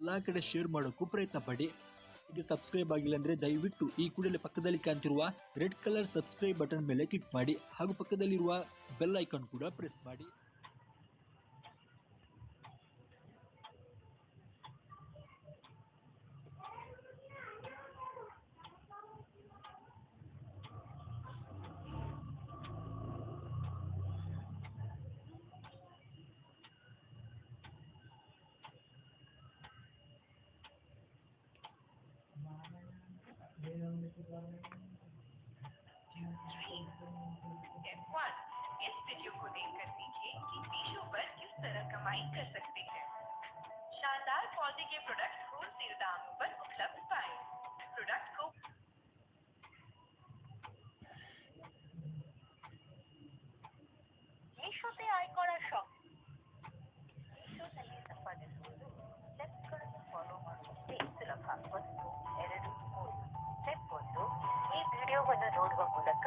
ಎಲ್ಲ ಕಡೆ ಶೇರ್ ಮಾಡೋಕ್ಕೂ ಪ್ರಯತ್ನ ಪಡಿ. ಈಗ ಸಬ್ಸ್ಕ್ರೈಬ್ ಆಗಿಲ್ಲ ಅಂದರೆ ದಯವಿಟ್ಟು ಈ ಕೂಡಲೇ ಪಕ್ಕದಲ್ಲಿ ಕಾಣ್ತಿರುವ ರೆಡ್ ಕಲರ್ ಸಬ್ಸ್ಕ್ರೈಬ್ ಬಟನ್ ಮೇಲೆ ಕ್ಲಿಕ್ ಮಾಡಿ ಹಾಗೂ ಪಕ್ಕದಲ್ಲಿರುವ ಬೆಲ್ ಐಕಾನ್ ಕೂಡ ಪ್ರೆಸ್ ಮಾಡಿ. स्टेप 1, इस वीडियो को देखकर सीखिए कि मीशो पर किस तरह कमाई कर सकते हैं। शानदार क्वालिटी के प्रोडक्ट होलसेल दामों पर उपलब्ध पाएं। प्रोडक्ट को मीशोते आय करा शॉप मीशोದಲ್ಲಿ ಸಂಪಾದಿಸುವುದು ಸ್ಟೆಪ್ಗಳನ್ನು ಫಾಲೋ ಮಾಡುವಂತೆ ಸುಲಭ. 1, 2, 3. ಸ್ಟೆಪ್ 1, ಈ ವಿಡಿಯೋವನ್ನು ನೋಡುವ ಮೂಲಕ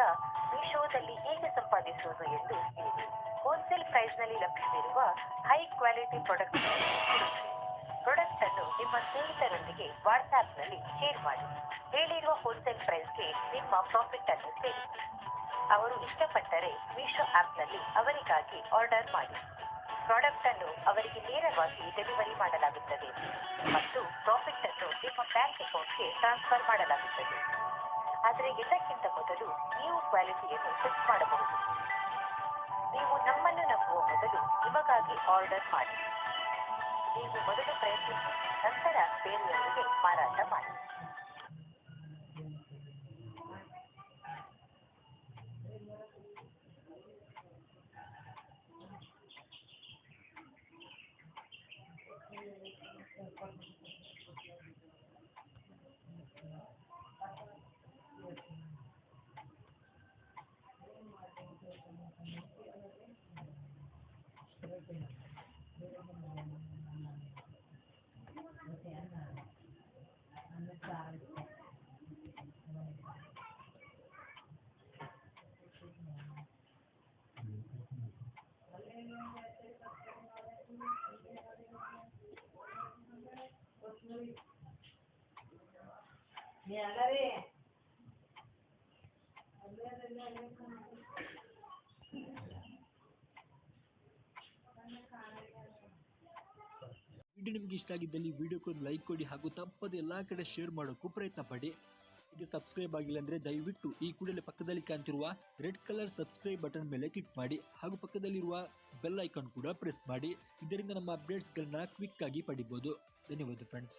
ಮೀಶೋದಲ್ಲಿ ಹೇಗೆ ಸಂಪಾದಿಸುವುದು ಎಂದು ತಿಳಿಯಿರಿ. ಹೋಲ್ಸೇಲ್ ಪ್ರೈಸ್ನಲ್ಲಿ ಲಭ್ಯವಿರುವ ಹೈ ಕ್ವಾಲಿಟಿ ಪ್ರಾಡಕ್ಟ್ ಅನ್ನು ನಿಮ್ಮ ಸ್ನೇಹಿತರೊಂದಿಗೆ ವಾಟ್ಸ್ಆಪ್ನಲ್ಲಿ ಶೇರ್ ಮಾಡಿ. ಹೇಳಿರುವ ಹೋಲ್ಸೇಲ್ ಪ್ರೈಸ್ಗೆ ನಿಮ್ಮ ಪ್ರಾಫಿಟ್ ಅನ್ನು ಸೇರಿಸಿ. ಅವರು ಇಷ್ಟಪಟ್ಟರೆ ಮೀಶೋ ಆಪ್ನಲ್ಲಿ ಅವರಿಗಾಗಿ ಆರ್ಡರ್ ಮಾಡಿ. ಪ್ರಾಡಕ್ಟ್ ಅನ್ನು ಅವರಿಗೆ ನೇರವಾಗಿ ಡೆಲಿವರಿ ಮಾಡಲಾಗುತ್ತದೆ ಮತ್ತು ಪ್ರಾಫಿಟ್ ಅನ್ನು ನಿಮ್ಮ ಬ್ಯಾಂಕ್ ಅಕೌಂಟ್ಗೆ ಟ್ರಾನ್ಸ್ಫರ್ ಮಾಡಲಾಗುತ್ತದೆ. ಆದರೆ ಎಲ್ಲಕ್ಕಿಂತ ಮೊದಲು ನೀವು ಕ್ವಾಲಿಟಿಯನ್ನು ಚೆಕ್ ಮಾಡಬಹುದು. ನೀವು ನಮ್ಮನ್ನು ನಂಬುವ ಮೊದಲು ನಿಮಗಾಗಿ ಆರ್ಡರ್ ಮಾಡಿ. ನೀವು ಮೊದಲು ಪ್ರಯತ್ನಿಸಿ, ನಂತರ ಬೇರೆಯವರಿಗೆ ಮಾರಾಟ ಮಾಡಿ. ವಿಡಿಯೋ ನಿಮಗೆ ಇಷ್ಟ ಆಗಿದ್ದಲ್ಲಿ ವಿಡಿಯೋಕ್ಕೆ ಒಂದು ಲೈಕ್ ಕೊಡಿ ಹಾಗೂ ತಪ್ಪದೆ ಎಲ್ಲ ಕಡೆ ಶೇರ್ ಮಾಡೋಕ್ಕೂ ಪ್ರಯತ್ನ ಪಡಿ. ಈಗ ಸಬ್ಸ್ಕ್ರೈಬ್ ಆಗಿಲ್ಲ ಅಂದರೆ ದಯವಿಟ್ಟು ಈ ಕೂಡಲೇ ಪಕ್ಕದಲ್ಲಿ ಕಾಣ್ತಿರುವ ರೆಡ್ ಕಲರ್ ಸಬ್ಸ್ಕ್ರೈಬ್ ಬಟನ್ ಮೇಲೆ ಕ್ಲಿಕ್ ಮಾಡಿ ಹಾಗೂ ಪಕ್ಕದಲ್ಲಿರುವ ಬೆಲ್ ಐಕಾನ್ ಕೂಡ ಪ್ರೆಸ್ ಮಾಡಿ. ಇದರಿಂದ ನಮ್ಮ ಅಪ್ಡೇಟ್ಸ್ಗಳನ್ನ ಕ್ವಿಕ್ ಆಗಿ ಪಡಿಬೋದು. ಧನ್ಯವಾದ ಫ್ರೆಂಡ್ಸ್.